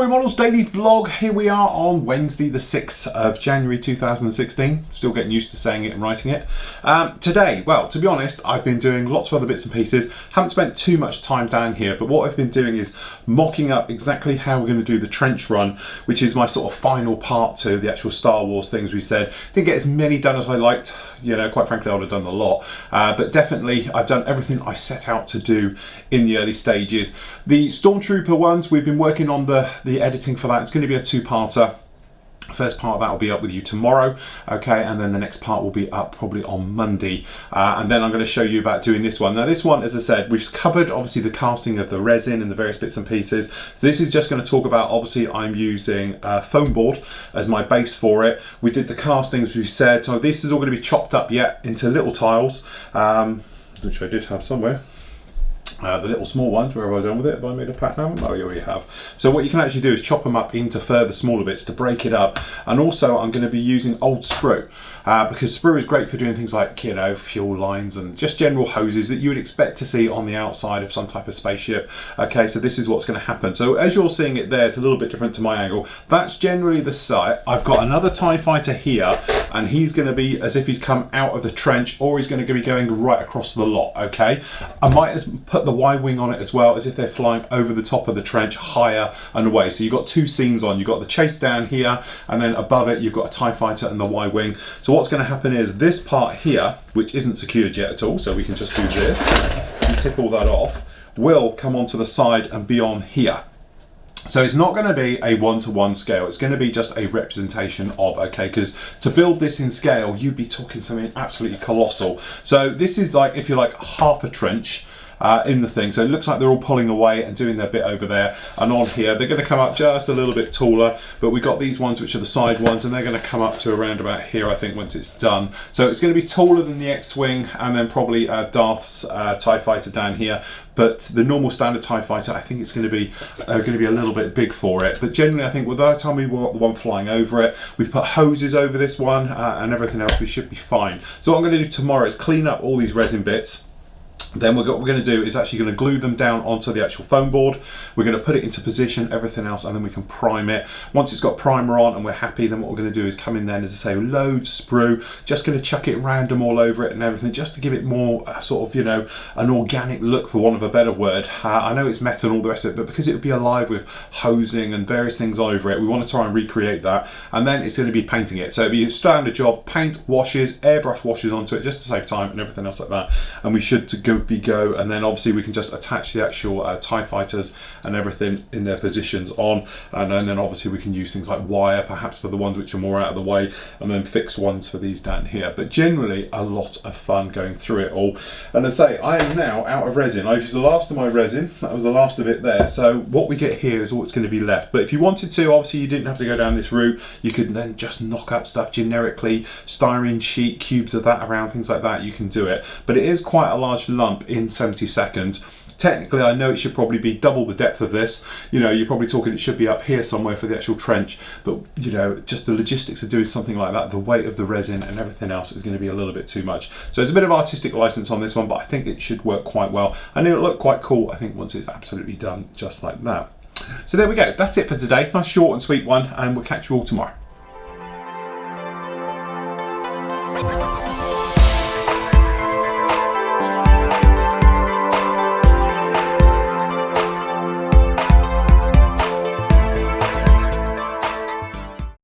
Flory Models daily vlog. Here we are on Wednesday the 6th of January 2016. Still getting used to saying it and writing it. Today, well, to be honest, I've been doing lots of other bits and pieces. Haven't spent too much time down here, but what I've been doing is mocking up exactly how we're going to do the trench run, which is my sort of final part to the actual Star Wars things we said. Didn't get as many done as I liked. You know, quite frankly, I would have done a lot. But definitely, I've done everything I set out to do in the early stages. The Stormtrooper ones, we've been working on the editing for that. It's going to be a two-parter. First part of that will be up with you tomorrow, okay, and then the next part will be up probably on Monday, and then I'm going to show you about doing this one. Now this one, as I said, we've covered obviously the casting of the resin and the various bits and pieces. So this is just going to talk about, obviously I'm using a foam board as my base for it. We did the castings, we said, so this is all going to be chopped up yet into little tiles, which I did have somewhere. The little small ones, where have I done with it? Have I made a pattern? Oh, yeah, we have. So what you can actually do is chop them up into further smaller bits to break it up. And also I'm going to be using old sprue, because sprue is great for doing things like, you know, fuel lines and just general hoses that you would expect to see on the outside of some type of spaceship. Okay, so this is what's going to happen. So as you're seeing it there, it's a little bit different to my angle. That's generally the site. I've got another TIE fighter here, and he's going to be as if he's come out of the trench, or he's going to be going right across the lot, okay? I might put the Y-wing on it as well, as if they're flying over the top of the trench, higher and away. So you've got two scenes on. You've got the chase down here, and then above it you've got a TIE fighter and the Y-wing. So what's going to happen is this part here, which isn't secured yet at all, so we can just do this and tip all that off, will come onto the side and be on here. So it's not going to be a one-to-one scale, it's going to be just a representation of, okay, because to build this in scale, you'd be talking something absolutely colossal. So this is like, if you like, half a trench in the thing. So it looks like they're all pulling away and doing their bit over there. And on here, they're going to come up just a little bit taller, but we've got these ones which are the side ones, and they're going to come up to around about here, I think, once it's done. So it's going to be taller than the X-Wing, and then probably Darth's TIE Fighter down here. But the normal standard TIE Fighter, I think it's going to be a little bit big for it. But generally, I think by the time we've got the one flying over it, we've put hoses over this one and everything else, we should be fine. So what I'm going to do tomorrow is clean up all these resin bits. Then what we're going to do is actually going to glue them down onto the actual foam board. We're going to put it into position, everything else, and then we can prime it. Once it's got primer on and we're happy, then what we're going to do is come in then, as I say, loads of sprue, just going to chuck it random all over it and everything, just to give it more sort of, you know, an organic look, for want of a better word. I know it's metal and all the rest of it, but because it would be alive with hosing and various things over it, we want to try and recreate that. And then it's going to be painting it. So it'll be a standard job, paint, washes, airbrush washes onto it, just to save time and everything else like that. And we should go, and then obviously we can just attach the actual TIE fighters and everything in their positions on, and then obviously we can use things like wire perhaps for the ones which are more out of the way, and then fixed ones for these down here. But generally a lot of fun going through it all. And as I say, I am now out of resin. I've used the last of my resin, that was the last of it there. So what we get here is what's going to be left. But if you wanted to, obviously you didn't have to go down this route. You could then just knock up stuff generically, styrene sheet, cubes of that around, things like that. You can do it, but it is quite a large lump in 70 seconds. Technically, I know it should probably be double the depth of this. You know, you're probably talking it should be up here somewhere for the actual trench, but you know, just the logistics of doing something like that, the weight of the resin and everything else is going to be a little bit too much. So it's a bit of artistic license on this one, but I think it should work quite well, and it'll look quite cool, I think, once it's absolutely done just like that. So there we go, that's it for today. Nice short and sweet one, and we'll catch you all tomorrow.